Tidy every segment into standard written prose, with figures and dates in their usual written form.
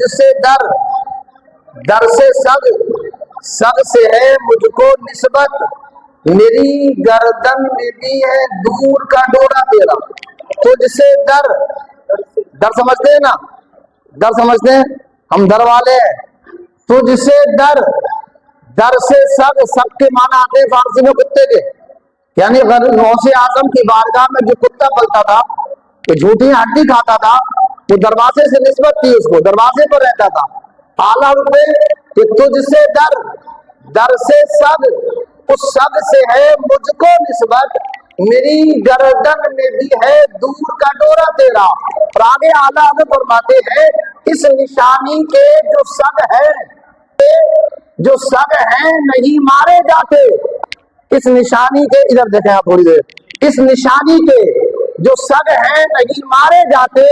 तुझ से दर, दर से सग, सग से है मुझको निस्बत, मेरी गर्दन में भी है दूर का डोरा तेरा। तुझसे दर, दर समझते हैं ना, दर समझते हैं, हम दर वाले हैं। तुझसे दर, दर से सग, सग के माना आते हैं फारसी में कुत्ते के, यानी गौसे आजम की बारगाह में जो कुत्ता पलता था, वो झूठी हड्डी खाता था, वो दरवाजे से निस्बत थी, उसको दरवाजे पर रहता था। आला रुपए कि तुझसे दर, दर से सग, उस सग से है मुझको निस्बत, मेरी गर्दन में भी है दूर का डोरा तेरा। और आगे आला हज़रत फरमाते हैं इस निशानी के जो सग है, जो सग है नहीं मारे जाते, इस निशानी के, इधर देखें आप थोड़ी देर, इस निशानी के जो सग है नहीं मारे जाते,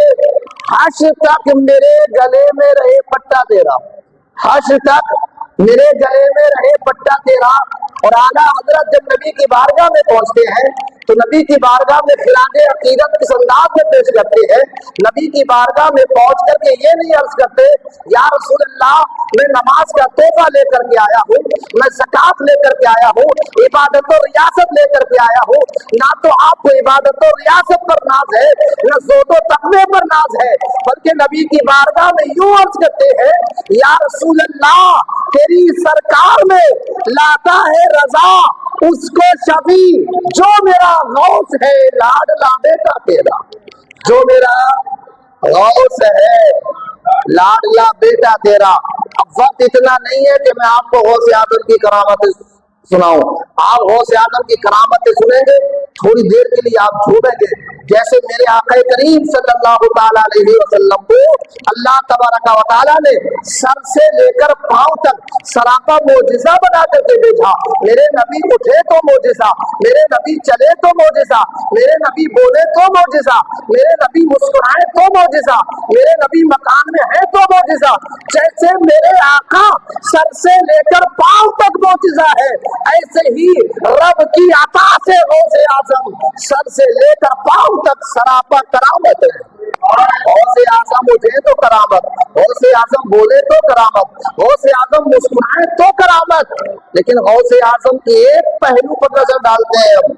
हश तक मेरे गले में रहे पट्टा तेरा, हश तक मेरे गले में रहे पट्टा तेरा। और आला हजरत जब नबी की बारगाह में पहुंचते हैं तो नबी की बारगाह में खिलाने अकीदत किस अंदाज में पेश करते हैं। नबी की बारगाह में पहुंच करके ये नहीं अर्ज करते या रसूल अल्लाह मैं नमाज का तोहफा लेकर के आया हूँ, मैं ज़कात लेकर के आया हूँ, इबादत और रियासत लेकर के आया हूँ। ना तो आपको इबादत और रियासत पर नाज है, न ज़ोदो तक़वे पर नाज है, बल्कि नबी की बारगाह में यूं अर्ज करते हैं या रसूल अल्लाह तेरी सरकार में लाता है रजा उसको शफी जो मेरा गौस है लाडला बेटा तेरा, जो मेरा गौस है लाडला बेटा तेरा। अब वक्त इतना नहीं है कि मैं आपको गौस आजम की करामत सुनाऊं, आप गौस आजम की करामतें सुनेंगे थोड़ी देर के लिए आप झूमेंगे, जैसे मेरे आका करीम सल्लल्लाहु ताला अलैहि वसल्लम को अल्लाह तबारक व तआला ने सर से लेकर पांव तक सरापा मोजिजा बना करके भेजा। मेरे नबी उठे तो मोजिजा, मेरे नबी चले तो मोजिजा, मेरे नबी बोले तो मोजिजा, मेरे नबी मुस्कुराए तो मोजिजा, मेरे नबी मकान में है तो मोजिजा। जैसे मेरे आका सर से लेकर पांव तक मोजिजा है, ऐसे ही रब की अता से गौसे आजम सर से लेकर पांव तक सरापा करामत है। गौसे आजम उठे तो करामत, गौसे आजम बोले तो करामत, गौसे आजम मुस्कुराए तो करामत। लेकिन गौसे आजम के एक पहलू पर नजर डालते हैं हम,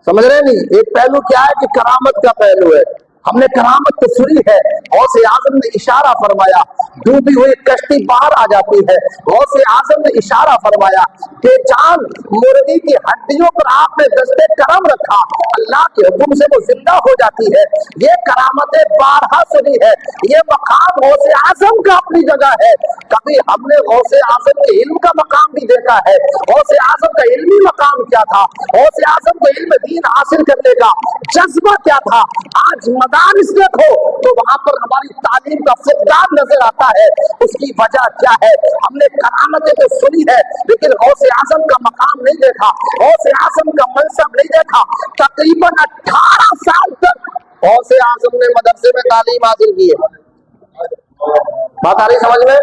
समझ रहे नहीं, एक पहलू क्या है कि करामत का पहलू है। हमने करामत तो सुनी है, गौसे आजम ने इशारा फरमाया, डूबी हुई कश्ती बाहर आ जाती है, गौसे आजम ने इशारा फरमाया कि जान मुर्गी की हड्डियों पर आपने दस्ते करम रखा, अल्लाह के हुक्म से वो जिंदा हो जाती है। ये करामतें बारहा सुनी है, ये मकाम गौसे आजम का अपनी जगह है। कभी हमने गौसे आजम के इल्म का मकाम भी देखा है, गौसे आजम का इल्मी मकाम क्या था, गौसे आजम को इल्म दीन हासिल करने का जज्बा क्या था। आज मदारिस देखो तो वहां पर हमारी तालीम का फुकदान नजर आता है, उसकी वजह क्या है? हमने करामतें तो सुनी है लेकिन गौसे आजम का मकाम नहीं देखा, गौसे आजम का मनसब नहीं देखा। तकरीबन 18 साल तक गौसे आजम ने मदरसे में तालीम हासिल की है। बात आ रही समझ में?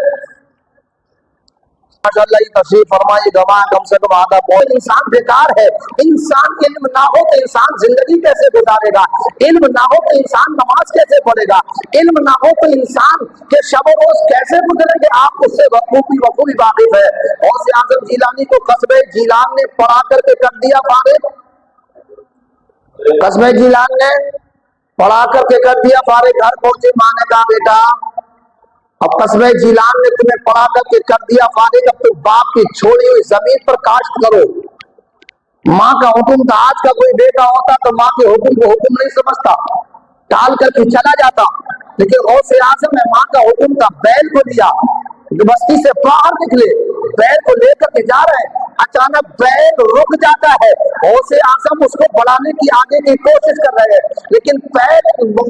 माशाअल्लाह, ये तशरीफ फरमाई गवाह कम से कम आधा पौन। इंसान बेकार है, इंसान इल्म ना हो तो इंसान जिंदगी कैसे गुजारेगा, इल्म ना हो तो इंसान नमाज कैसे पढ़ेगा, इल्म ना हो तो इंसान के शब रोज कैसे गुजरेंगे, आप उससे बखूबी वाकिफ है। गौसे आजम जिलानी को कस्बे जिलान ने पढ़ा करके कर दिया फारिग, कस्बे जिलान ने पढ़ा करके कर दिया फारिग। घर पहुंचे, माँ ने कहा बेटा अब कस्बे जिलान ने तुम्हें पढ़ा करके कर दिया फारिग, अब तुम बाप की छोड़ी हुई जमीन पर काश्त करो। माँ का हुक्म था, आज का कोई बेटा होता तो माँ के हुक्म को हुक्म नहीं समझता, टाल करके चला जाता। लेकिन गौसे आजम ने माँ का हुक्म था, बैल को दिया, बस्ती से बाहर निकले, बैल को लेकर के जा रहे हैं, अचानक बैल रुक जाता है। गौसे आजम उसको बढ़ाने की आगे की कोशिश कर रहे हैं, लेकिन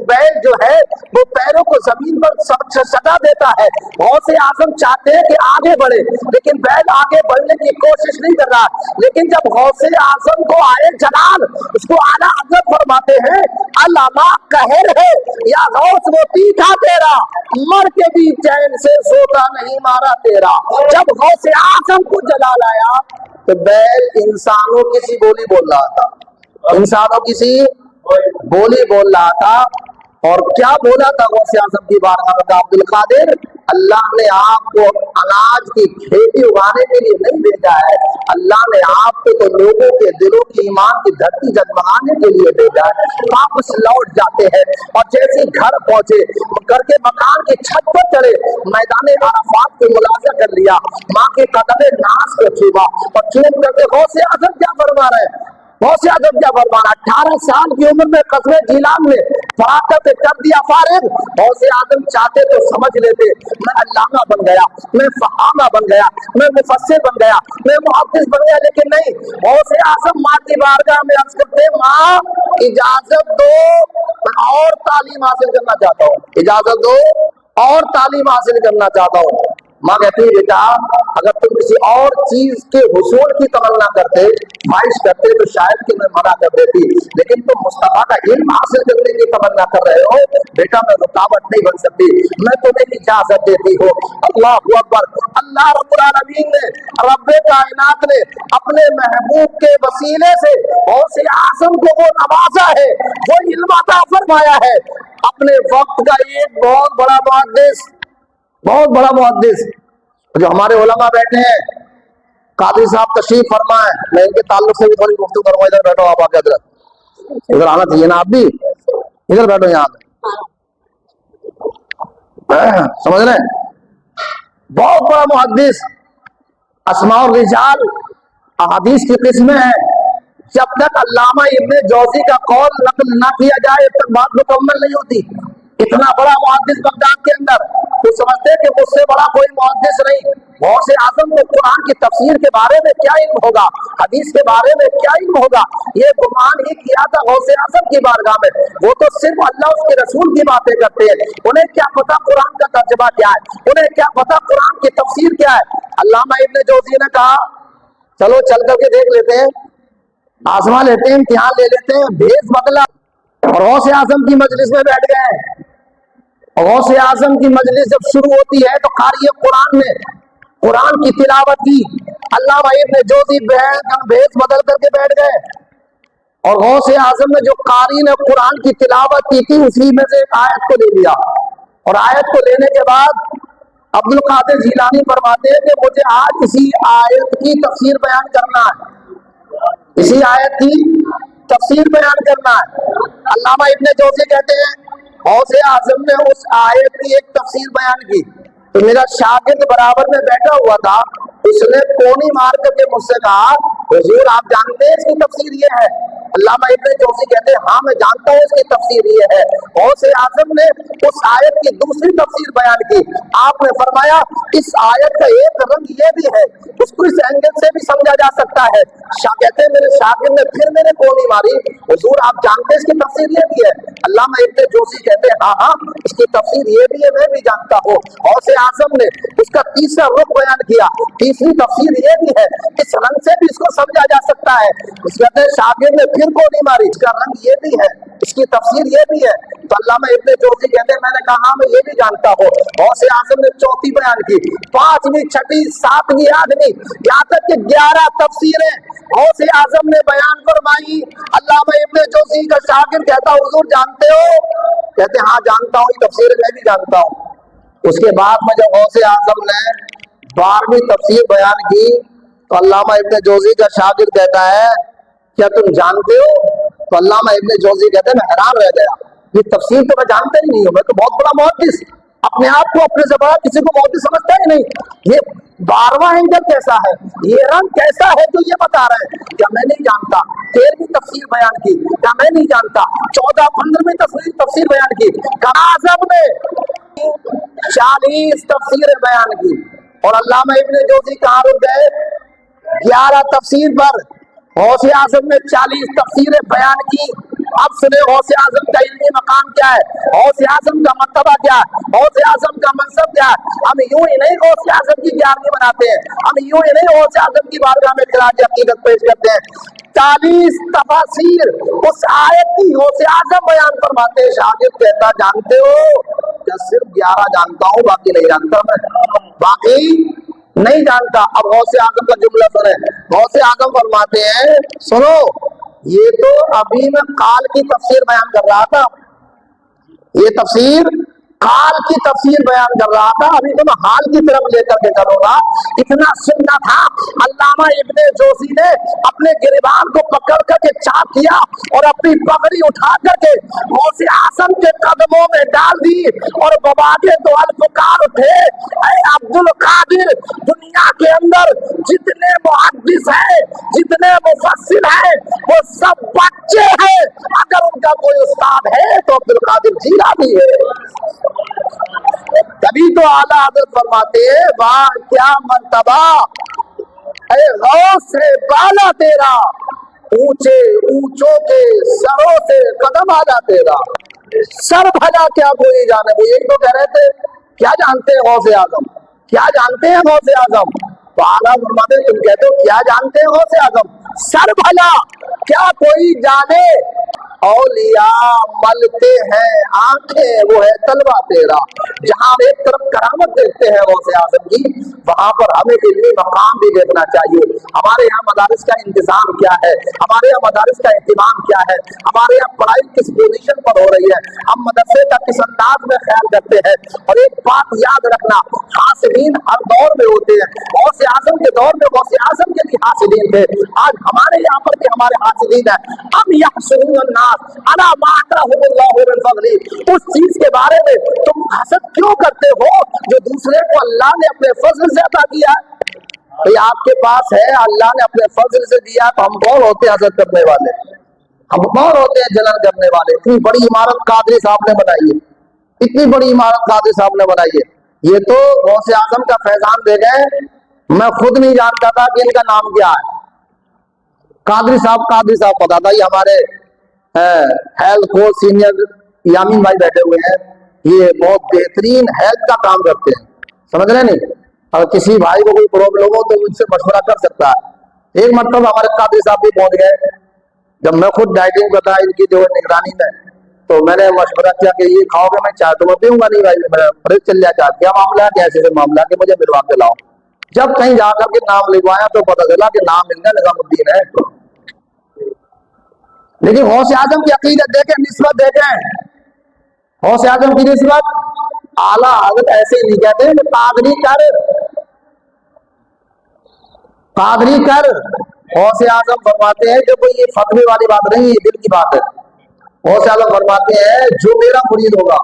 बैल जो है वो पैरों को जमीन पर सटा देता है। गौसे आजम चाहते हैं कि आगे बढ़े, लेकिन बैल आगे बढ़ने की कोशिश नहीं कर रहा। लेकिन जब गौसे आजम को आए जलाल, उसको आला हज़रत फरमाते हैं अल्लामा कहर है या गौस वो तीखा तेरा, मर के भी चैन से सोता नहीं मारा तेरा। जब गौसे आजम को जलाल आया तो बैल इंसानों की सी बोली बोल रहा था, इंसानों की सी बोली बोल रहा था। और क्या बोला था गौसे आजम की बारगाह में? अब्दुल कादिर اللہ نے آپ کو اناج کی کھیتی اگانے کے لیے نہیں بھیجا ہے، اللہ نے آپ کو تو لوگوں کے دلوں کی ایمان کی دھرتی جگمگانے کے لیے بھیجا ہے۔ واپس لوٹ جاتے ہیں اور جیسے گھر پہنچے، گھر کے مکان کی چھت پر چڑھے، میدان عرفات کو ملازہ کر لیا، ماں کے قدم ناز کو چھوما اور چوم کر کے غوث اعظم کیا فرما رہے ہیں، غوث اعظم کیا فرمانا، 18 سال کی عمر میں قصر جیلان میں فراغت کر دیا فارغ۔ غوث اعظم چاہتے تو سمجھ لیتے میں علامہ بن گیا، میں فہامہ بن گیا، میں مفسر بن گیا، میں محدث بن گیا، لیکن نہیں، غوث اعظم ماں کی بارگاہ میں عرض کرتے ماں اجازت دو، میں اور تعلیم حاصل کرنا چاہتا ہوں، اجازت دو اور تعلیم حاصل کرنا چاہتا ہوں۔ ماں کہتی ہے بیٹا اگر تم کسی اور چیز کے حصول کی تمنا کرتے، خواہش کرتے تو شاید کہ میں منع کر دیتی، لیکن تم مصطفیٰ کا علم حاصل کرنے کی تمنا کر رہے ہو، بیٹا میں رکاوٹ نہیں بن سکتی، میں تمہیں اجازت دیتی ہوں۔ اللہ اکبر۔ اللہ رب العالمین نے، رب کائنات نے اپنے محبوب کے وسیلے سے غوث اعظم کو وہ نوازا ہے، وہ علم عطا فرمایا ہے۔ اپنے وقت کا ایک بہت بڑا محدث، بہت بڑا محدث جو ہمارے علماء بیٹھے ہیں، قاضی صاحب تشریف فرمائیں، میں ان کے تعلق سے بھی تھوڑی گفتگو کروں، ادھر بیٹھو آپ آگے، ادھر آنا چاہیے نا، آپ بھی ادھر بیٹھو یہاں سمجھ رہے ہیں، بہت بڑا محدث، اسماء الرجال احادیث کی قسمیں ہیں، جب تک علامہ ابن جوزی کا قول نقل نہ کیا جائے تب تک بات مکمل نہیں ہوتی۔ اتنا بڑا محدث بغداد کے اندر، وہ سمجھتے کہ مجھ سے بڑا کوئی محدث نہیں۔ غوث اعظم کو قرآن کی تفسیر کے بارے میں کیا علم ہوگا، حدیث کے بارے میں کیا علم ہوگا، یہ گمان ہی کیا تھا غوث اعظم کی بارگاہ میں۔ وہ تو صرف اللہ اس کے رسول کی باتیں کرتے ہیں، انہیں کیا پتا قرآن کا ترجمہ کیا ہے، انہیں کیا پتا قرآن کی تفسیر کیا ہے۔ علامہ ابن جوزی نے کہا چلو چل کر کے دیکھ لیتے ہیں، آزما لیتے ہیں، امتحان لے لیتے ہیں، بھیس بدلا اور غوث اعظم کی مجلس میں بیٹھ گئے۔ غوث اعظم کی مجلس جب شروع ہوتی ہے تو قاری قرآن نے قرآن کی تلاوت کی، علامہ ابن جوزی بھیس بدل کر کے بیٹھ گئے اور غوث اعظم نے جو قاری نے قرآن کی تلاوت کی تھی اسی میں سے ایک آیت کو لے لیا، اور آیت کو لینے کے بعد عبد القادر جیلانی فرماتے ہیں کہ مجھے آج اسی آیت کی تفسیر بیان کرنا ہے، اسی آیت کی تفسیر بیان کرنا ہے۔ علامہ ابن جوزی کہتے ہیں غوث اعظم نے اس آیت کی ایک تفسیر بیان کی تو میرا شاگرد برابر میں بیٹھا ہوا تھا، اس نے کونی مار کر کے مجھ سے کہا حضور آپ جانتے ہیں اس کی تفسیر یہ ہے؟ علامہ ابن جوزی کہتے ہیں ہاں میں جانتا ہوں اس کی تفسیر یہ ہے۔ غوث اعظم نے اس آیت کی دوسری تفسیر بیان کی، آپ نے فرمایا اس آیت کا ایک رنگ یہ بھی ہے، اس کو اس اینگل سے بھی سمجھا جا سکتا ہے۔ کہتے ہیں میرے شاگرد نے پھر میرے کونی ماری، حضور آپ جانتے ہیں اس کی تفسیر یہ بھی ہے؟ علامہ ابن جوزی کہتے ہیں ہاں ہاں اس کی تفسیر یہ بھی ہے، میں بھی جانتا ہوں۔ غوث اعظم نے اس کا تیسرا رخ بیان کیا، تیسری تفسیر یہ بھی ہے، اس رنگ سے بھی اس کو سمجھا جا سکتا ہے۔ اس کہتے ہیں شاگرد نے پھر کو نہیں ماری، اس کا رنگ یہ بھی ہے، اس کی تفسیر یہ بھی ہے۔ تو علامہ ابن جوزی کہتے ہیں میں نے کہا ہاں میں یہ بھی جانتا ہوں۔ غوث اعظم نے چوتھی بیان کی، پانچویں، چھٹی، ساتویں، آٹھویں، یہاں تک کہ 11 تفسیریں غوث اعظم نے بیان فرمائی۔ علامہ ابن جوزی کا شاگرد کہتا حضور جانتے ہو؟ کہتے ہاں جانتا ہوں، یہ تفسیر میں بھی جانتا ہوں۔ اس کے بعد میں جب غوث اعظم نے 12ویں تفسیر بیان کی تو علامہ ابن جوزی کا شاگرد کہتا ہے کیا تم جانتے ہو؟ تو علامہ ابن جوزی کہتے ہیں میں حیران رہ گیا، یہ تفسیر تو میں جانتا ہی نہیں ہوں، میں تو بہت بڑا محدث، اپنے آپ کو اپنے سے بڑا کسی کو محدث سمجھتا ہی نہیں، یہ 12واں اینگل کیسا ہے، یہ رنگ کیسا ہے جو یہ بتا رہے ہیں؟ کیا میں نہیں جانتا؟ 13ویں تفسیر بیان کی، کیا میں نہیں جانتا؟ 14، 15ویں تفسیر بیان کی، اعظم نے 40 تفسیریں بیان کی، اور علامہ ابن جوزی کہاں رک گئے؟ 11 تفسیر پر۔ غوث اعظم نے 40 تفسیریں بیان کی۔ اب سنے غوث اعظم کا علمی مقام کیا ہے، غوث اعظم کا مرتبہ کیا ہے، غوث اعظم کا منصب کیا ہے۔ ہم یوں ہی نہیں غوث اعظم کی 11ویں مناتے ہیں، ہم یوں ہی نہیں غوث اعظم کی بارگاہ میں خراج عقیدت پیش کرتے ہیں۔ 40 تفاسیر اس آیت کی غوث اعظم بیان فرماتے ہیں۔ شاگرد کہتا جانتے ہو؟ کیا صرف 11 جانتا ہوں باقی نہیں جانتا، میں باقی نہیں جانتا۔ اب غوث اعظم کا جملہ سنیں، غوث اعظم فرماتے ہیں سنو یہ تو ابھی میں قال کی تفسیر بیان کر رہا تھا، یہ تفسیر काल की तफसीर बयान कर रहा था, अभी तो मैं हाल की तरफ लेकर के चलूंगा। इतना सुनना था, अल्लामा इब्ने जोशी ने अपने गिरबान को पकड़ करके चाक किया और अपनी पगड़ी उठा करके गौसे आजम के कदमों में डाल दी और बबाके तो पुकार उठे, ऐ अब्दुल कादिर, दुनिया के अंदर जितने मुहद्दिस हैं, जितने मुफस्सिर हैं, वो सब बच्चे हैं। अगर उनका कोई उस्ताद है तो अब्दुल कादिर जीलानी है। तभी तो आला हज़रत फरमाते हैं, वाह क्या मर्तबा है गौस से बाला तेरा, ऊंचे ऊंचों के सरों से कदम आला तेरा। सर भला क्या कोई जाने, वो यही तो कह रहे थे, क्या जानते हैं गौसे आजम, क्या जानते हैं गौसे आजम। तो आला फरमाते हैं, तुम कहते हो क्या जानते हैं गौसे आजम, सर भला क्या कोई जाने। औलिया मलते हैं आंखें, वो है तलवा तेरा। जहां एक तरफ करामत देखते हैं गौसे आजम की, वहां पर हमें इल्मी मकाम भी देखना चाहिए। हमारे यहाँ मदारिस का इंतजाम क्या है, हमारे यहाँ मदारिस का एहतमाम क्या है, हमारे यहाँ पढ़ाई किस पोजीशन पर हो रही है, हम मदरसे का किस अंदाज में ख्याल करते हैं। और एक बात याद रखना, हासिदीन हर दौर में होते हैं। गौसे आजम के दौर में गौसे आजम के भी हासिदीन थे, आज हमारे यहाँ पर भी हमारे हासिदीन है। अब यह अला माता उस चीज के बारे में तुम हसद क्यों करते हो जो दूसरे को अल्लाह ने अपने फजल से अता किया है। तो आपके पास है, अल्लाह ने अपने फजल से दिया, तो हम कौन होते हैं हसद करने वाले, हम कौन होते हैं जलन करने वाले। इतनी बड़ी इमारत कादरी साहब ने बनाई है, इतनी बड़ी इमारत कादरी साहब ने बनाई है, ये तो गौसे आजम का फैजान दे गए। मैं खुद नहीं जानता था कि इनका नाम क्या है। कादरी साहब पता था। ये हमारे हेल्थ को सीनियर यामीन भाई बैठे हुए हैं, ये बहुत बेहतरीन हेल्थ का काम करते हैं, समझ रहे नहीं। अगर किसी भाई को कोई प्रॉब्लम हो तो मुझसे मशवरा कर सकता है। एक मतलब हमारे कादरी साहब भी पहुंच गए, जब मैं खुद डाइटिंग करता इनकी जो निगरानी में, तो मैंने मशवरा किया कि ये खाओगे, मैं चाय तो मैं पीऊंगा नहीं भाई, मेरा फ्रिज चल जाए। क्या मामला है, कैसे से मामला कि मुझे मिलवा के लाओ। जब कहीं जाकर के नाम लिखवाया तो पता चला कि नाम इनका निजामुद्दीन है। लेकिन गौसे आजम की अकीदत देखें, निस्बत देखें, गौसे आजम की निस्बत आला हज़रत ऐसे ही नहीं कहते कि कादरी कर, कादरी कर। गौसे आजम फरमाते हैं जो कोई ये फतवे वाली बात नहीं, ये दिल की बात है। गौसे आजम फरमाते हैं जो मेरा मुरीद होगा,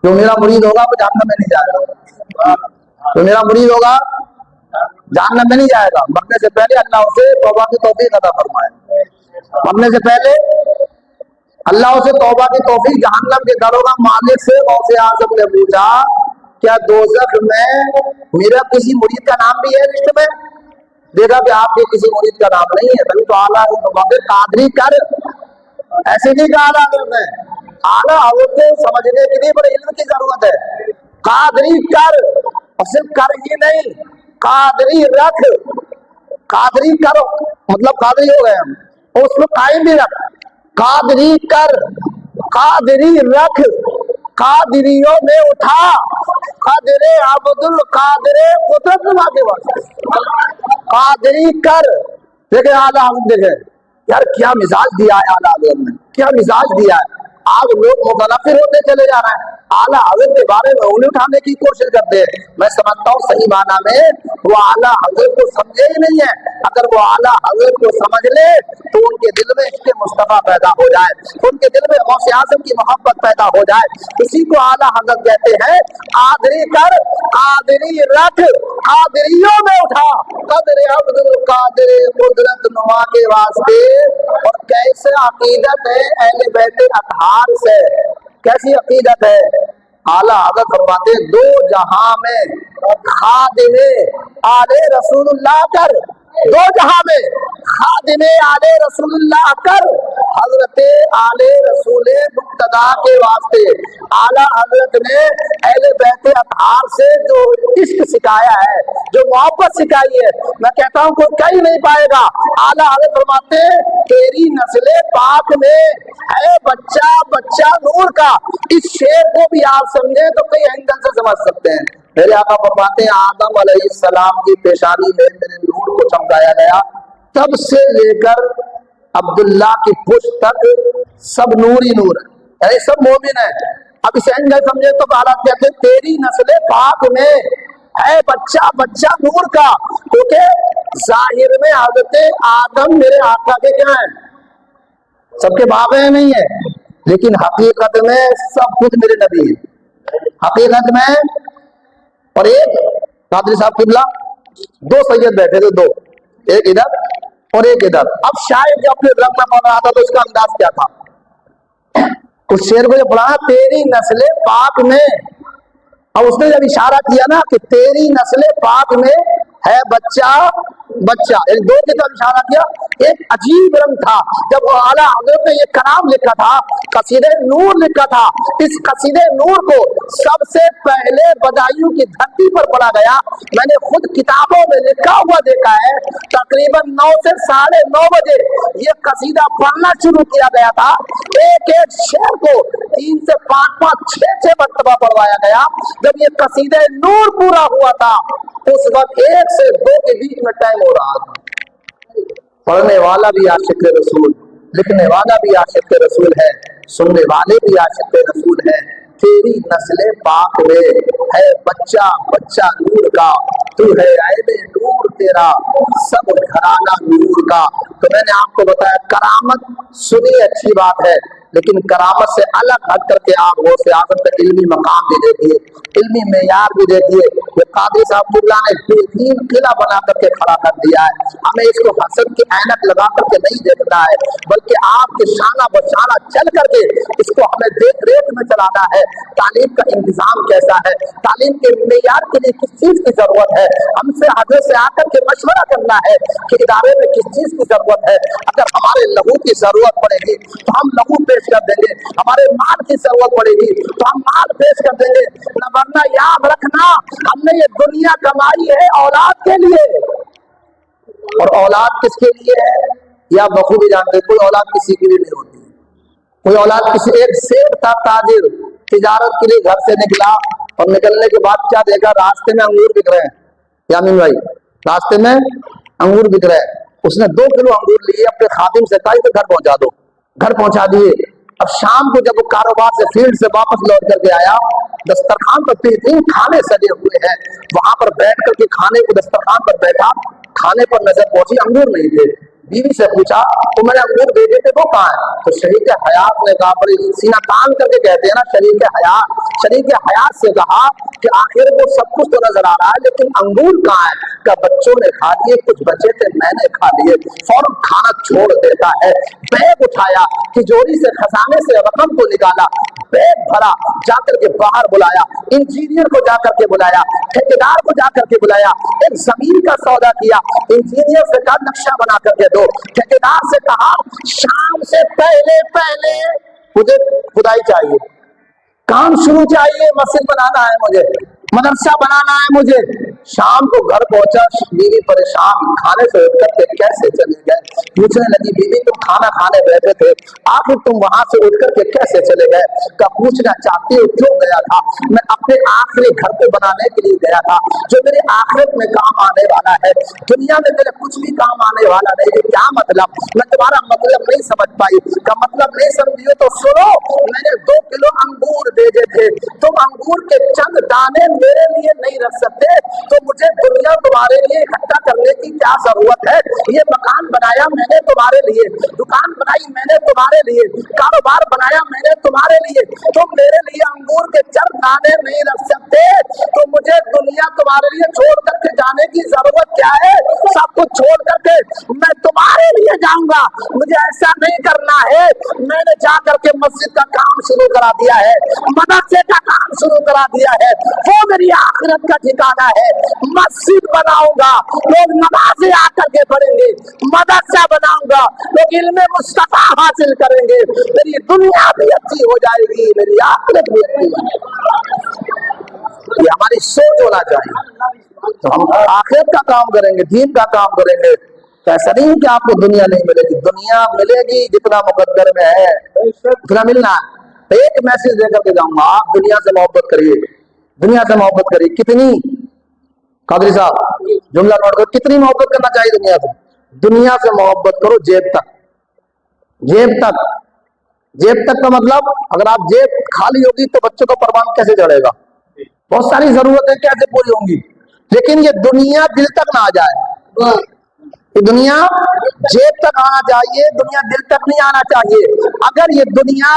जो मेरा मुरीद होगा वो जहन्नम में नहीं जाएगा, जो मेरा मुरीद होगा जहन्नम में नहीं जाएगा। मरने से पहले अल्लाह उसे तौबा की तौफीक अता फरमाए, मरने से पहले अल्लाह उसे तौबा की तौफीक। जहन्नम के दरोगा मालिक से गौसे आजम ने पूछा, क्या दोज़ख में मेरा किसी मुरीद का नाम भी है लिस्ट में? देखा कि आपके किसी मुरीद का नाम नहीं है। तभी तो आला कादरी कर, ऐसे नहीं कहा आला हज़रत ने। आला हज़रत को समझने के लिए बड़े इल्म की जरूरत है। कादरी कर, और सिर्फ कर ही नहीं, कादरी रख। कादरी करो मतलब कादरी हो गए हम, और उसमें कायम भी रख। कादरी कर, कादरी रख, कादरियों में उठा, कादरे अब्दुल कादरे कुदरत के वास्ते कादरी कर। देखे आला हज़रत, देखे यार क्या मिजाज दिया है आला हज़रत ने, क्या मिजाज दिया है। आज लोग मुतनफिर होते चले जा रहे हैं, आला हज़रत के बारे में उंगली उठाने की कोशिश करते हैं। मैं समझता हूँ सही माना में वो आला हज़रत को समझे ही नहीं है। अगर वो आला हज़रत को समझ ले तो उनके दिल में इश्क़ मुस्तफ़ा पैदा हो जाए, उनके दिल में गौसे आज़म की मोहब्बत पैदा हो जाए। इसी को आला हज़रत कहते हैं कादरी कर, कादरी रख, कादरियों में उठा, कदरे अब्दुल कादरे कुदरत नुमा के वास्ते। और कैसे अकीदत है अहले बैत अतहार से, कैसी अकीदत है। आला हज़रत फरमाते दो जहां में खादिमे आले रसूलुल्लाह कर, दो जहां में खादिमे आले रसूलुल्लाह कर, हजरत आले रसूल मुक्तदा के वास्ते। आला हजरत ने अहले बैत अतहार से जो इश्क सिखाया है, जो मोहब्बत सिखाई है, मैं कहता हूँ कोई कहीं नहीं पाएगा। आला हजरत फरमाते तेरी नस्ले पाक में है बच्चा बच्चा नूर का। इस शेर को भी आप समझे तो कई एंगल से समझ सकते हैं। मेरे आका फरमाते हैं आदम अलैहिस्सलाम की पेशानी में मेरे नूर को चमकाया गया, तब से लेकर अब्दुल्ला की पुश्त तक सब नूर ही नूर है, यानी सब मोमिन है। اب اسے نہیں سمجھے تو حالات کہتے ہیں تیری نسل پاک میں ہے بچہ بچہ نور کا، کیونکہ ظاہر میں حضرت آدم میرے آقا کے کیا ہیں، سب کے باپ ہیں نہیں ہے، لیکن حقیقت میں سب کچھ میرے نبی ہیں حقیقت میں۔ اور ایک قادری صاحب قبلہ دو سید بیٹھے تھے، دو، ایک ادھر اور ایک ادھر۔ اب شاید جب اپنے رنگ میں پڑھ رہا تھا تو اس کا انداز کیا تھا، اس شعر کو جو پڑھا تیری نسل پاک میں، اور اس نے جب اشارہ کیا نا کہ تیری نسل پاک میں ہے بچہ بچہ، دو کی طرف اشارہ کیا، ایک عجیب رنگ تھا جب اعلیٰ حضرت نے یہ کلام لکھا تھا، قصیدہ نور لکھا تھا، اس قصیدہ نور کو سب سے پہلے بدایوں کی دھرتی پر پڑھا گیا۔ میں نے خود کتابوں میں لکھا ہوا دیکھا ہے، تقریباً 9 سے 9:30 بجے یہ قصیدہ پڑھنا شروع کیا گیا تھا، ایک ایک شعر کو 3 سے 5 6 مرتبہ پڑھوایا گیا۔ جب یہ قصیدہ نور پورا ہوا تھا اس وقت 1 سے 2 کے بیچ میں ٹائم ہو رہا تھا۔ پڑھنے والا بھی عاشق رسول، لکھنے والا بھی عاشق رسول ہے، سننے والے بھی عاشق رسول ہے۔ تیری نسل پاک میں ہے بچہ بچہ نور کا، تو ہے عین نور تیرا سب گھرانہ نور کا۔ تو میں نے آپ کو بتایا کرامت سنی اچھی بات ہے، لیکن کرامت سے الگ ہٹ کر کے آپ غوث اعظم کا علمی مقام بھی دیکھیے، علمی معیار بھی دیکھیے۔ یہ قادری صاحب قبلہ نے بہترین قلعہ بنا کر کے کھڑا کر دیا ہے۔ ہمیں اس کو حسد کی عینک لگا کر کے نہیں دیکھنا ہے، بلکہ آپ کے شانہ بشانہ چل کر کے اس کو ہمیں دیکھ ریکھ میں چلانا ہے۔ تعلیم کا انتظام کیسا ہے، تعلیم کے معیار کے لیے کس چیز کی ضرورت ہے، ہم سے حضرت سے آ کر کے مشورہ کرنا ہے کہ ادارے میں کس چیز کی ضرورت ہے۔ اگر ہمارے لہو کی ضرورت پڑے گی تو ہم لہو پیش کر دیں گے، ہمارے مال کی ضرورت پڑے گی تو ہم مال پیش کر دیں گے، ورنہ یاد رکھنا ہم نے یہ دنیا کمائی ہے اولاد کے لیے، اور اولاد کس کے لیے ہے یہ آپ بخوبی جانتے ہیں، کوئی اولاد کسی کے لیے نہیں ہوتی، کوئی اولاد کسی۔ ایک سیٹ تھا تاجر، تجارت کے لیے گھر سے نکلا اور نکلنے کے بعد کیا دیکھا، راستے میں انگور بک رہے ہیں، یامین بھائی راستے میں انگور بک رہے ہیں، اس نے 2 کلو انگور لیے، اپنے خادم سے کہا کہ گھر پہنچا دو، گھر پہنچا دیے۔ اب شام کو جب وہ کاروبار سے فیلڈ سے واپس لوٹ کر کے آیا، دسترخوان پر 3 کھانے سجے ہوئے ہیں، وہاں پر بیٹھ کر کے کھانے کو دسترخوان پر بیٹھا، کھانے پر نظر پہنچی انگور نہیں تھے، بیوی سے پوچھا تو میں نے انگور بھیجے تھے وہ کہاں ہے؟ تو شریک حیات نے کہا، بڑی سینہ تان کر کے کہتے ہیں نا شریک حیات سے کہا کہ آخر وہ سب کچھ تو نظر آ رہا ہے لیکن انگور کہاں ہے؟ کہ بچوں نے کھا لیے، کچھ بچے تھے میں نے کھا لیے۔ فوراً کھانا چھوڑ دیتا ہے، بیگ اٹھایا، تجوری سے خزانے سے رقم کو نکالا، بیگ بھرا، جا کر کے باہر بلایا، انجینئر کو جا کر کے بلایا، ٹھیکیدار کو جا کر کے بلایا، ایک زمین کا سودا کیا، انجینئر سے کہا نقشہ بنا کر کے دو، ٹھیکیدار سے کہا شام سے پہلے مجھے کھدائی چاہیے، کام شروع چاہیے، مسجد بنانا ہے مجھے، مدرسہ بنانا ہے مجھے۔ شام کو گھر پہنچا، بیوی پریشان، کھانے سے اٹھ کر کے کیسے چلے گئے؟ پوچھنے لگی بیوی تم کھانا کھانے بیٹھے تھے، آخر تم وہاں سے اٹھ کر کے کیسے چلے گئے؟ کا پوچھنا چاہتی ہو کیوں گیا تھا؟ میں اپنے آخری گھر کو بنانے کے لیے گیا تھا جو میرے آخرت میں کام آنے والا ہے، دنیا میں میرے کچھ بھی کام آنے والا نہیں ہے۔ کیا مطلب؟ میں تمہارا مطلب نہیں سمجھ پائی۔ کا مطلب نہیں سمجھی ہو تو سنو، میں نے 2 کلو انگور بھیجے تھے، تم انگور کے چند دانے میرے لیے نہیں رکھ سکتے تو مجھے دنیا تمہارے لیے اکٹھا کرنے کی کیا ضرورت ہے؟ یہ مکان بنایا میں نے تمہارے لیے، دکان بنائی میں نے تمہارے لیے، کاروبار بنایا میں نے تمہارے لیے، تم میرے لیے انگور کے چند دانے نہیں رکھ سکتے تو مجھے دنیا تمہارے لیے چھوڑ کر کے جانے کی ضرورت کیا ہے؟ سب کچھ چھوڑ کر کے میں تمہارے لیے جاؤں گا، مجھے ایسا نہیں کرنا ہے۔ میں نے جا کر کے مسجد کا کام شروع کرا دیا ہے، مدرسے کا کام شروع کرا دیا ہے، وہ میری آخرت کا ٹھکانہ ہے۔ مسجد بناؤں گا، لوگ نمازیں آ کر کے پڑھیں گے، مدرسہ بناؤں گا، لوگ علم مصطفیٰ حاصل کریں گے، میری دنیا بھی اچھی ہو جائے گی، میری آخرت بھی اچھی ہو جائے گی۔ یہ ہماری سوچ ہونا چاہیے، تو ہم آخرت کا کام کریں گے، دین کا کام کریں گے۔ ایسا نہیں کہ آپ کو دنیا نہیں ملے گی، دنیا ملے گی جتنا مقدر میں ہے اتنا ملنا ہے۔ ایک میسج دے کر کے جاؤں گا، آپ دنیا سے محبت کریے، دنیا سے محبت کریے۔ کتنی؟ قادری صاحب جملہ نوٹ کرو، کتنی محبت کرنا چاہیے دنیا سے؟ دنیا سے محبت کرو جیب تک، جیب تک، जेब तक का मतलब, अगर आप जेब खाली होगी तो बच्चों का परवान कैसे चढ़ेगा, बहुत सारी जरूरतें कैसे पूरी होंगी। लेकिन ये दुनिया दिल तक ना आ जाए, ये दुनिया जेब तक आना चाहिए, दुनिया दिल तक नहीं आना चाहिए। अगर ये दुनिया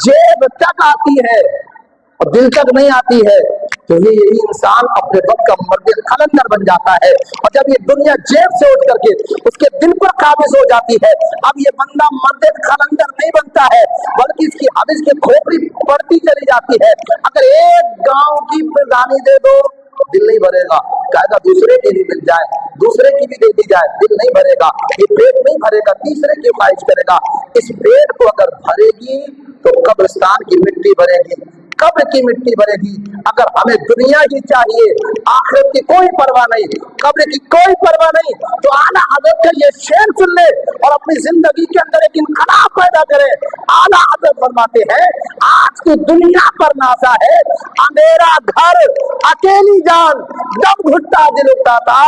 जेब तक आती है और दिल तक नहीं आती है तो ये यही इंसान अपने वक्त का मर्द कलंदर बन जाता है। और जब ये दुनिया जेब से उठ करके उसके दिल पर काबिज हो जाती है, अब ये बंदा मर्द कलंदर नहीं बनता है, बल्कि इसकी अब इसकी खोपड़ी बढ़ती चली जाती है। अगर एक गांव की प्रधानी दे दो दिल नहीं भरेगा, कहेगा दूसरे की भी मिल जाए, दूसरे की भी दे दी जाए, दिल नहीं भरेगा, ये पेट नहीं भरेगा, तीसरे की ख्वाहिश करेगा। इस पेट को अगर भरेगी तो कब्रिस्तान की मिट्टी भरेगी, कब्र की मिट्टी भरेगी। अगर हमें दुनिया ही चाहिए, आखिरत की कोई परवाह नहीं, कब्र की कोई परवाह नहीं, तो आला हज़रत का ये शेर सुन ले और अपनी जिंदगी के अंदर एक इनकलाब पैदा करे। आला हज़रत फरमाते हैं, आज की दुनिया पर नासा है, अंधेरा घर अकेली जान, दम घुटता दिल उठाता,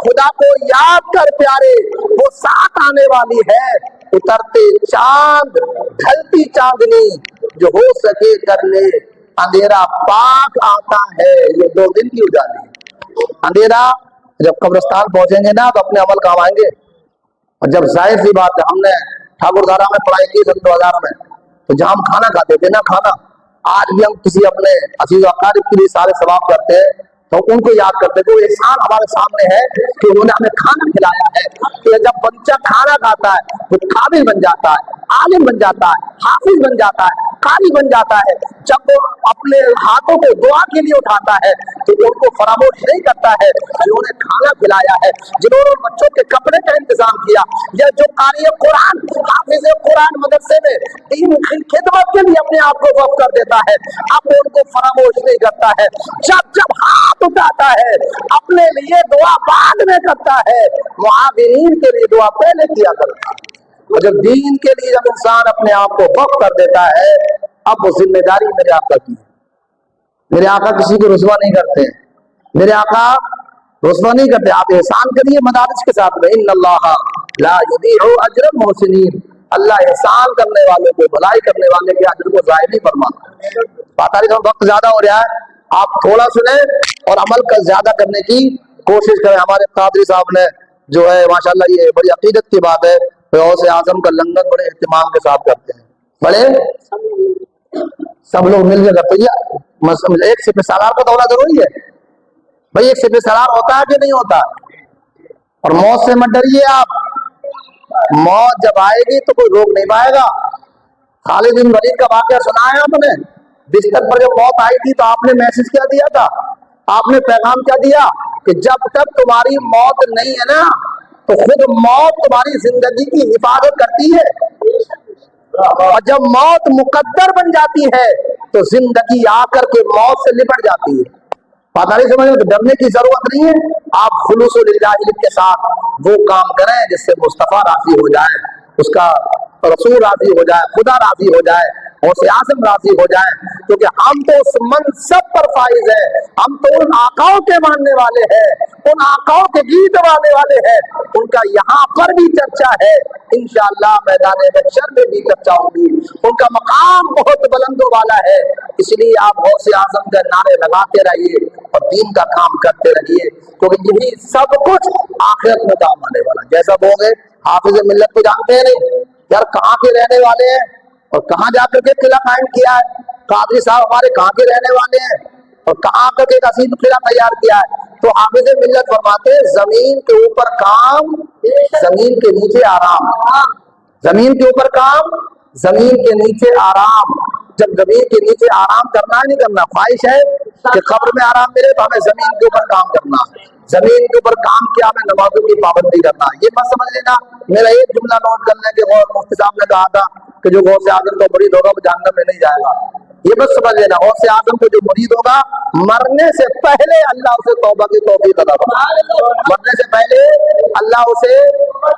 खुदा को याद कर प्यारे वो साथ आने वाली है। उतरते चांद ढलती चांदनी जो हो सके कर ले, अंधेरा पाक आता है ये 2 दिन की उजाली। अंधेरा जब कब्रिस्तान पहुंचेंगे ना तो अपने अमल काम आएंगे। और जब जाहिर सी बात है, हमने ठाकुरधारा में पढ़ाई की 2000 में, तो जहां हम खाना खाते थे ना, खाना आज भी हम किसी अपने अजीज अकारिब के लिए सारे सवाब करते हैं तो उनको याद करते थे। वो एहसान हमारे सामने है कि उन्होंने हमें खाना खिलाया है। कि जब बच्चा खाना खाता है वो काबिल बन जाता है, आलिम बन जाता है, हाफिज बन जाता है, कारी बन जाता है। जब वो अपने हाथों को दुआ के लिए उठाता है तो उनको फरामोश नहीं करता है जिन्होंने खाना खिलाया है, जिन्होंने बच्चों के कपड़े का इंतजाम किया, या जो कारी कुरान हाफिज कुरान मदरसे में दीन खिदमत के लिए अपने आप को वक्फ कर देता है, अब उनको फरामोश नहीं करता है। जब जब हाथ उठाता है अपने लिए दुआ बाद में करता है, मुआविनीन के लिए दुआ पहले किया करता है। और जब दीन के लिए जब इंसान अपने आप को वक्फ कर देता है, अब वो जिम्मेदारी मेरे आका की। मेरे आका किसी को रुसवा नहीं करते, मेरे आका रुसवा नहीं करते। आप एहसान करिए मदारिज के साथ में, इन्नल्लाह ला युदीउ अजरल मुहसिनीन, अल्लाह एहसान करने वालों को, भलाई करने वाले के अजर को ज़ाया नहीं फरमाता। पता नहीं वक्त ज्यादा हो रहा है, आप थोड़ा सुने और अमल का ज्यादा करने की कोशिश करें। हमारे कादरी साहब ने जो है माशाल्लाह, ये बड़ी अकीदत की बात है, गौसे आजम का लंगर बड़े एहतिमाम के साथ करते हैं, बड़े सब लोग मिल के करते हैं। एक सिपह सालार का दौरा जरूरी है भाई, एक सिपह सालार होता है कि नहीं होता। और मौत से मत डरिए आप, मौत जब आएगी तो कोई रोक नहीं पाएगा। खालिद बिन वलीद का वाकया सुना है आपने, बिस्तर पर जब मौत आई थी तो आपने मैसेज क्या दिया था, आपने पैगाम क्या दिया कि जब तक तुम्हारी मौत नहीं है ना तो खुद मौत तुम्हारी जिंदगी की हिफाजत करती है, और जब मौत मुकद्दर बन जाती है तो जिंदगी आकर के मौत से निपट जाती है। पता नहीं समझ में, डरने की जरूरत नहीं है। आप खुलूसो लिल्लाह के साथ वो काम करें जिससे मुस्तफा राजी हो जाए, उसका रसूल राजी हो जाए, खुदा राजी हो जाए, और आज़म राजी हो जाए। क्योंकि हम तो उस मनसब पर फाइज है, हम तो उन आकाओं के मानने वाले हैं, उन आकाओं के गीत गाने वाले हैं, उनका यहाँ पर भी चर्चा है, इंशाअल्लाह मैदान महशर में भी चर्चा होगी। उनका मकाम बहुत बुलंदों वाला है, इसलिए आप गौसे आज़म के नारे लगाते रहिए और दीन का काम करते रहिए, क्योंकि यही सब कुछ आखिरत में काम आने वाला। जैसा बोले हाफिज मिल्लत को जानते हैं नहीं यार, कहाँ के रहने वाले हैं और कहाँ जाकर के किला कायम किया है। कादरी साहब हमारे कहाँ के रहने वाले हैं और कहाँ आकर के असीम किला तैयार किया है। तो हाफिज मिल्लत फरमाते हैं, जमीन के ऊपर काम, जमीन के नीचे आराम। जमीन के ऊपर काम, जमीन के नीचे आराम। जब जमीन के नीचे आराम करना है, नहीं करना, ख्वाहिश है कि खबर में आराम मिले तो हमें जमीन के ऊपर काम करना। जमीन के ऊपर काम किया, हमें नमाजों की पाबंदी करना। ये मत समझ लेना, मेरा एक जुमला नोट कर लें कि मुफ्ती साहब ने कहा था कि जो गौसे आजम को मुरीद होगा वो जहन्नम में नहीं जाएगा। ये बस समझ लेना, गौसे आजम को जो मुरीद होगा मरने से पहले अल्लाह उसे तौबा की तौफीक अता फरमा देगा। मरने से पहले अल्लाह उसे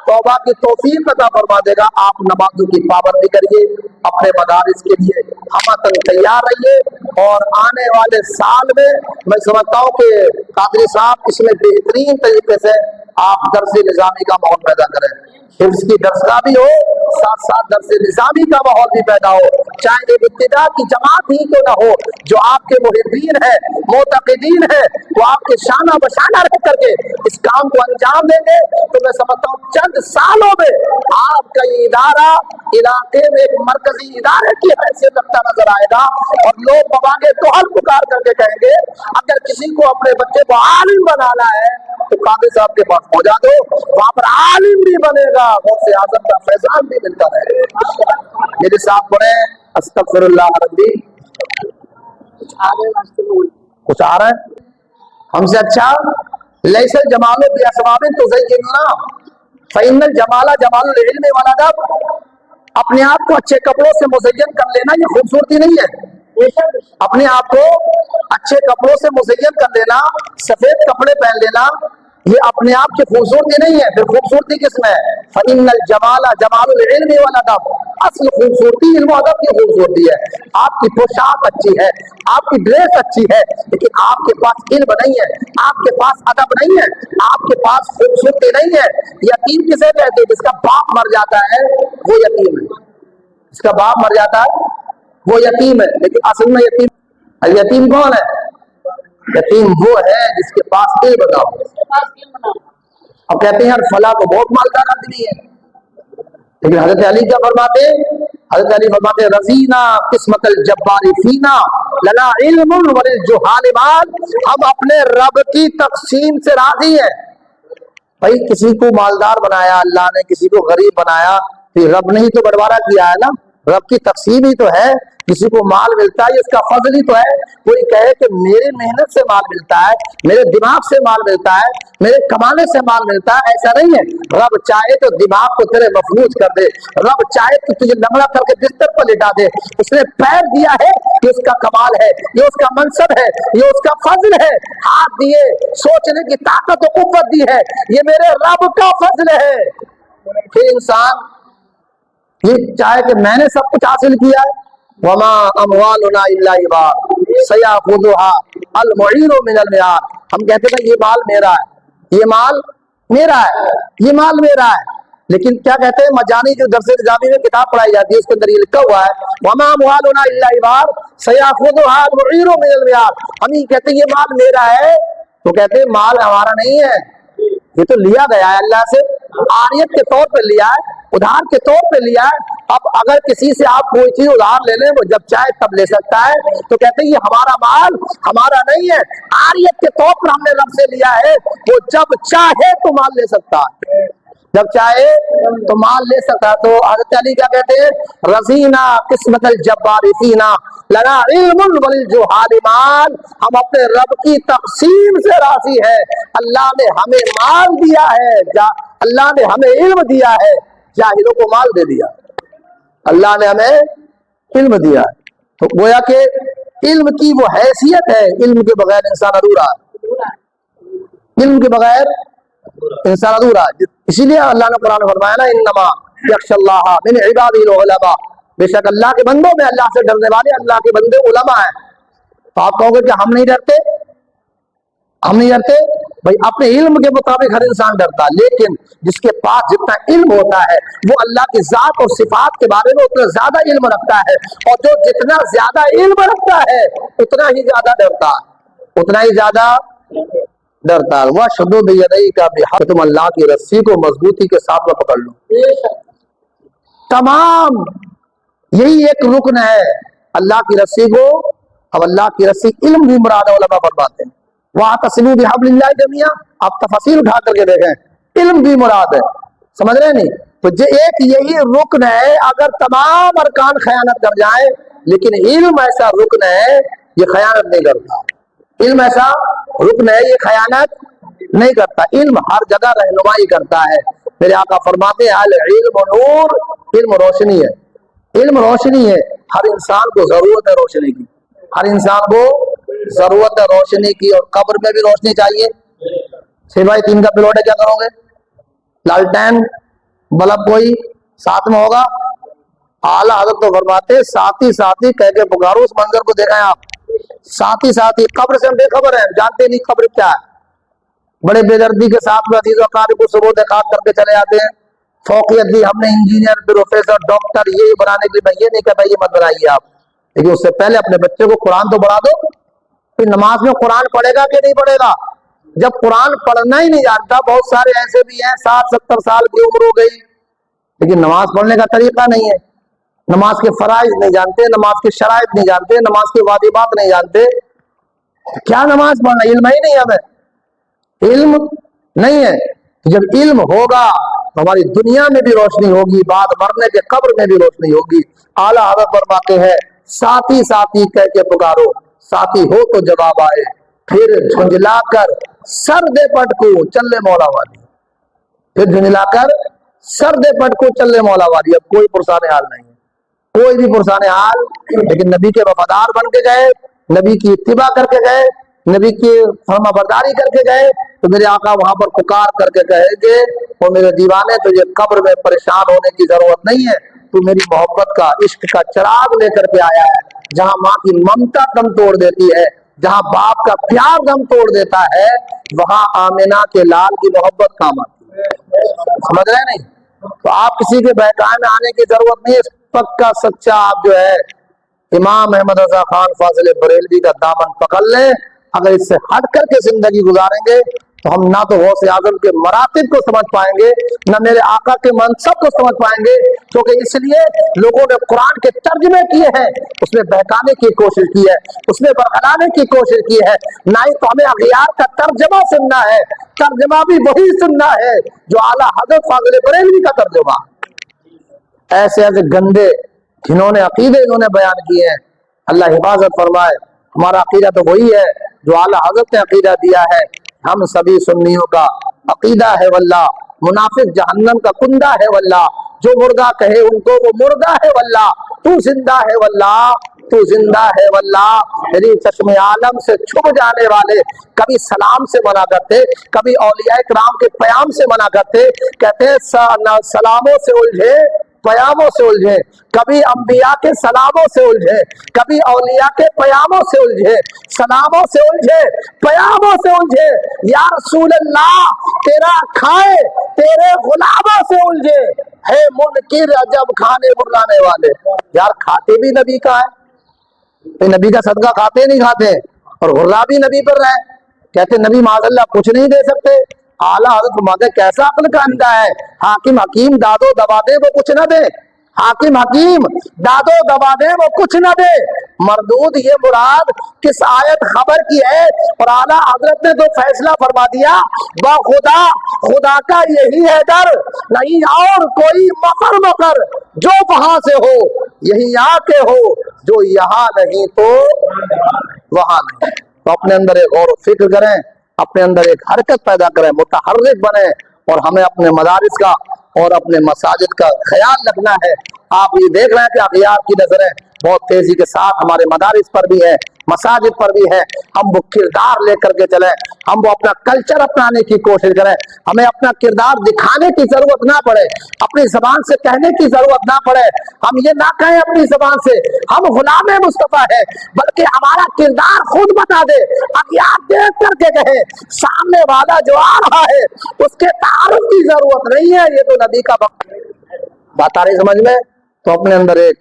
तौबा की तौफीक अता फरमा देगा। आप नमाजों की पाबंदी करिए, अपने मदारिस के लिए हम तैयार रहिए, और आने वाले साल में मैं समझता हूँ कि कादरी साहब इसमें बेहतरीन तरीके से आप दर्स निजामी का माहौल पैदा करें, हिफ्ज़ की दर्सगाह भी हो साथ साथ दर्स निज़ामी का माहौल भी पैदा हो, चाहे एक इब्तिदा की जमात ही क्यों ना हो, जो आपके मुहिब्बीन है, मोतक़िदीन है, वो आपके शाना बशाना रह करके इस काम को अंजाम देंगे, तो मैं समझता हूँ चंद सालों में आपका ये इदारा इलाके में एक मरकजी इदारे की हैसियत रखता नजर आएगा। और लोग बवागे तोहल पुकार करके कहेंगे अगर किसी को अपने बच्चे को आलिम बनाना है तो कादी साहब के पास पहुंचा दो, वहां पर आलिम भी बनेगा, गौसे आजम का फैजान भी मिलता रहेगा। मेरे साथ पढ़े अस्तगफिरुल्लाह रब्बी। कुछ आ रहा है हमसे अच्छा लैसल जमालो बिअसबाबिन तुज़य्यिनुना फ़इन्नल जमाला जमालुल इल्मी वल अदब। अपने आप को अच्छे कपड़ों से मुज़य्यन कर लेना ये खूबसूरती नहीं है। अपने आप को अच्छे कपड़ों से मुज़य्यन कर लेना, सफेद कपड़े पहन लेना, ये अपने आप की खूबसूरती नहीं है। फिर खूबसूरती किसमें है? फ़इन्नल जमाला जमालुल इल्मी वल अदब। असल खूबसूरती इल्म अदब की खूबसूरती है। आपकी पोशाक अच्छी है, आपकी ड्रेस अच्छी है, लेकिन आपके पास इल्म नहीं है, आपके पास अदब नहीं है, आपके पास खूबसूरती नहीं है। यतीम किसे कहते हैं? जिसका बाप मर जाता है वो यतीम है। जिसका बाप मर जाता है वो यतीम है। लेकिन असल में यतीम कौन है? यतीम वो है जिसके पास इल्म ना हो। अब कहते हैं यार फला को बहुत मालदार आदमी है, लेकिन हजरत अली क्या फरमाते? हजरत अली फरमाते रज़ीना किस्मतल जब्बारी फीना लना इल्मुन वलिल जुहाल माल। हम अपने रब की तक़सीम से राजी हैं। भाई किसी को मालदार बनाया अल्लाह ने, किसी को गरीब बनाया, तो रब ने ही तो बंटवारा किया है ना, रब की तक़सीम ही तो है। किसी को माल मिलता है इसका फजल ही तो है। कोई कहे कि मेरे मेहनत से माल मिलता है, मेरे दिमाग से माल मिलता है, मेरे कमाने से माल मिलता है, ऐसा नहीं है। रब चाहे तो दिमाग को तेरे मफलूज कर दे, रब चाहे तो तुझे लंगड़ा करके बिस्तर पर लिटा दे। उसने पैर दिया है, ये उसका कमाल है, ये उसका मनसब है, ये उसका फजल है। हाथ दिए, सोचने की ताकत और कुव्वत दी है, ये मेरे रब का फजल है। फिर इंसान ये चाहे कि मैंने सब कुछ हासिल किया है, वमा अमवालुना इल्ला इबाद सयाखुदुहा अल मुईनु मिनल मियार। हम कहते हैं ये माल मेरा है, ये माल मेरा है, ये माल मेरा है। लेकिन क्या कहते हैं मजानी जो दर्स निज़ामी में किताब पढ़ाई जाती है उसके अंदर ये लिखा हुआ है वमा अमवालुना इल्ला इबाद सयाखुदुहा अल मुईनु मिनल मियार। हम ये कहते हैं ये माल मेरा है, तो कहते हैं माल हमारा नहीं है, ये तो लिया गया है अल्लाह से, आरियत के तौर पर लिया है, उधार के तौर पे लिया है। अब अगर किसी से आप कोई चीज उधार ले लें, वो जब चाहे तब ले सकता है, तो कहते हैं ये हमारा माल हमारा नहीं है, आरियत के तौर पर हमने रब से लिया है। वो जब चाहे तो माल ले सकता है, जब चाहे तो माल ले सकता है। तो हज़रत अली क्या कहते हैं? रज़ीना किस्मतल जब्बारी फीना लना इल्मुन वलिल जुहाल माल। हम अपने रब की तक़सीम से राज़ी है। अल्लाह ने हमें माल दिया है, अल्लाह ने हमें इल्म दिया है, जाहिलों को माल दे दिया। अल्लाह ने हमें इल्म दिया है, तो गोया के इल्म की वो हैसियत है, इल्म के बगैर इंसान अधूरा है, इल्म के बगैर इंसान अधूरा है। इसीलिए अल्लाह ने कुरान में फरमाया ना इन्नमा यख्शल्लाह मिन इबादिल उलमा। बेशक अल्लाह के बंदों में अल्लाह से डरने वाले अल्लाह के बंदे उलमा हैं। तो आप कहोगे कि हम नहीं डरते, हम नहीं डरते। भाई अपने इल्म के मुताबिक हर इंसान डरता है, लेकिन जिसके पास जितना इल्म होता है वो अल्लाह की जात और सिफात के बारे में उतना ज्यादा इल्म रखता है, और जो जितना ज्यादा इल्म रखता है उतना ही ज्यादा डरता है, उतना ही ज्यादा डरता है। वह शुद्ध यदई का बिहार, तुम अल्लाह की रस्सी को मजबूती के साथ में पकड़ लो। तमाम यही एक रुकन है अल्लाह की रस्सी को। अब अल्लाह की रस्सी इल्म भी मुराद है, उलमा फरमाते हैं वह तस्लीम बिहब्लिल्लाह जमिया। आप तफसील उठा करके देखें, इल्म भी मुराद है, समझ रहे नहीं? तो जो एक यही रुकन है, अगर तमाम अरकान खयानत कर जाए, लेकिन इल्म ऐसा रुकन है ये खयानत नहीं करता। इल्म ऐसा रुकन है ये खयानत नहीं करता। इल्म हर जगह रहनुमाई करता है। मेरे आका फरमाते हैं अल इल्म नूर, इल्म रोशनी है, इल्म रोशनी है। हर इंसान को जरूरत है रोशनी की, हर इंसान को जरूरत है रोशनी की, और कब्र में भी रोशनी चाहिए। 6x3 का प्लॉट है, क्या करोगे? लालटेन बल्ब कोई साथ में होगा? आला हज़रत तो फरमाते साथी कह के पुकारो। उस मंजर को देखा है आप? साथी कब्र से हम बेखबर है, जानते नहीं कब्र क्या है। बड़े बेदर्दी के साथ में अजीज़ और क़रीब को सुबह देखात करके चले जाते हैं, فوقیت دی ہم نے انجینئر پروفیسر ڈاکٹر یہ بنانے کے لیے، میں یہ نہیں کہتا یہ مت بنائیے آپ، لیکن اس سے پہلے اپنے بچے کو قرآن تو پڑھا دو. پھر نماز میں قرآن پڑھے گا کہ نہیں پڑھے گا؟ جب قرآن پڑھنا ہی نہیں جانتا، بہت سارے ایسے بھی ہیں 60-70 سال کی عمر ہو گئی لیکن نماز پڑھنے کا طریقہ نہیں ہے، نماز کے فرائض نہیں جانتے، نماز کے شرائط نہیں جانتے، نماز کے واجبات نہیں جانتے. کیا نماز پڑھنا؟ علم ہی نہیں ہمیں، علم نہیں ہے. جب علم ہوگا تو ہماری دنیا میں بھی روشنی ہوگی، بعد مرنے کے قبر میں بھی روشنی ہوگی. اعلیٰ حضرت فرماتے ہیں ساتھی ساتھی کہہ کے پکارو، ساتھی ہو تو جواب آئے، پھر جھنجلا کر سر دے پٹ کو چلے مولا والی، پھر جھنجلا کر سر دے پٹ کو چلے مولا والی. اب کوئی پرسان حال نہیں ہے، کوئی بھی پرسان حال، لیکن نبی کے وفادار بن کے گئے، نبی کی اتباع کر کے گئے، نبی کی فرما برداری کر کے گئے، تو میرے آقا وہاں پر پکار کر کے کہے گے وہ میرے دیوانے تجھے قبر میں پریشان ہونے کی ضرورت نہیں ہے، تو میری محبت کا عشق کا چراغ لے کر کے آیا ہے. جہاں ماں کی ممتا دم توڑ دیتی ہے، جہاں باپ کا پیار دم توڑ دیتا ہے، وہاں آمنہ کے لال کی محبت کام آتی ہے. سمجھ رہے نہیں؟ تو آپ کسی کے بہکاوے میں آنے کی ضرورت نہیں ہے. پکا سچا آپ جو ہے امام احمد رضا خان فاضل بریلوی کا دامن پکڑ لیں. اگر اس سے ہٹ کر کے زندگی گزاریں گے تو ہم نہ تو غوث اعظم کے مراتب کو سمجھ پائیں گے، نہ میرے آقا کے منصب کو سمجھ پائیں گے، کیونکہ اس لیے لوگوں نے قرآن کے ترجمے کیے ہیں، اس میں بہکانے کی کوشش کی ہے، اس میں برگلانے کی کوشش کی ہے. نہ ہی تو ہمیں اغیار کا ترجمہ سننا ہے، ترجمہ بھی وہی سننا ہے جو اعلیٰ حضرت فاضل بریلوی کا ترجمہ. ایسے ایسے گندے جنہوں نے عقیدے انہوں نے بیان کیے ہیں، اللہ حفاظت فرمائے. ہمارا عقیدہ تو وہی ہے جو اعلیٰ حضرت نے عقیدہ دیا ہے. ہم سبھی سنیوں کا عقیدہ ہے واللہ منافق جہنم کا کندہ ہے واللہ، جو مردہ کہے ان کو وہ مردہ ہے واللہ، تو زندہ ہے واللہ، تو زندہ ہے واللہ. میری چشم عالم سے چھپ جانے والے کبھی سلام سے منع کرتے، کبھی اولیاء کرام کے پیام سے منع کرتے، کہتے ہیں سلاموں سے الجھے پیاموں سے الجھے، کبھی انبیاء کے سلاموں سے الجھے، کبھی اولیاء کے پیاموں سے الجھے، سلاموں سے الجھے، پیاموں سے الجھے. یا رسول اللہ تیرا کھائے تیرے غلاموں سے الجھے، ہے منکر عجب کھانے بلانے والے. یار کھاتے بھی نبی کا ہے، نبی کا صدقہ کھاتے نہیں کھاتے، اور غلہ بھی نبی پر رہے، کہتے نبی معاذ اللہ کچھ نہیں دے سکتے. اعلیٰ حضرت فرماتے کیسا عقل کا اندھا ہے، حاکم حکیم دادو دبا دے وہ کچھ نہ دے، حاکم حکیم دادو دبا دے وہ کچھ نہ دے. مردود یہ مراد کس آیت خبر کی ہے؟ اور اعلیٰ حضرت نے تو فیصلہ فرما دیا با خدا، خدا کا یہی ہے در، نہیں اور کوئی مقر مقر، جو وہاں سے ہو یہی آ کے ہو، جو یہاں نہیں تو وہاں نہیں. تو اپنے اندر ایک غور و فکر کریں، اپنے اندر ایک حرکت پیدا کریں، متحرک بنیں، اور ہمیں اپنے مدارس کا اور اپنے مساجد کا خیال رکھنا ہے. آپ یہ دیکھ رہے ہیں کہ اغیار کی نظریں بہت تیزی کے ساتھ ہمارے مدارس پر بھی ہے، مساجد پر بھی ہے. ہم وہ کردار لے کر کے چلیں، ہم وہ اپنا کلچر اپنانے کی کوشش کریں. ہمیں اپنا کردار دکھانے کی ضرورت نہ پڑے، اپنی زبان سے کہنے کی ضرورت نہ پڑے. ہم یہ نہ کہیں اپنی زبان سے ہم غلام مصطفیٰ ہیں، بلکہ ہمارا کردار خود بتا دے. اغیار دیکھ کر کے کہے سامنے والا جو آ رہا ہے اس کے تعارف کی ضرورت نہیں ہے، یہ تو نبی کا بات آ رہی سمجھ میں. تو اپنے اندر ایک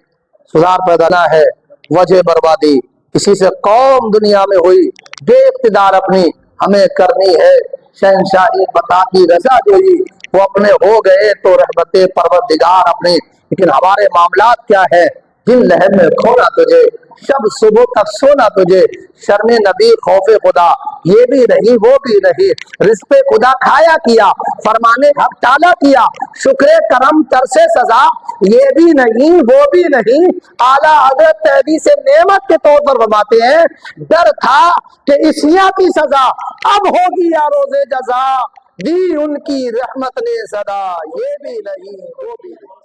سدھار پیدا نہ ہے. وجہ بربادی اسی سے قوم دنیا میں ہوئی، بے اقتدار اپنی ہمیں کرنی ہے. شہنشاہی بتا کی رضا جوئی، وہ اپنے ہو گئے تو رحمت پروردگار اپنی. لیکن ہمارے معاملات کیا ہے؟ دن لہر میں کھونا تجھے، شب صبح تک سونا تجھے، شرم نبی خوف خدا یہ بھی نہیں وہ بھی نہیں، رزق خدا کھایا کیا، فرمانے حق ٹالا کیا، شکر کرم ترس سزا یہ بھی نہیں وہ بھی نہیں. اعلیٰ حضرت تحدیث نعمت کے طور پر فرماتے ہیں ڈر تھا کہ اسیا کی سزا اب ہوگی یا روز جزا، دی ان کی رحمت نے صدا یہ بھی نہیں وہ بھی نہیں.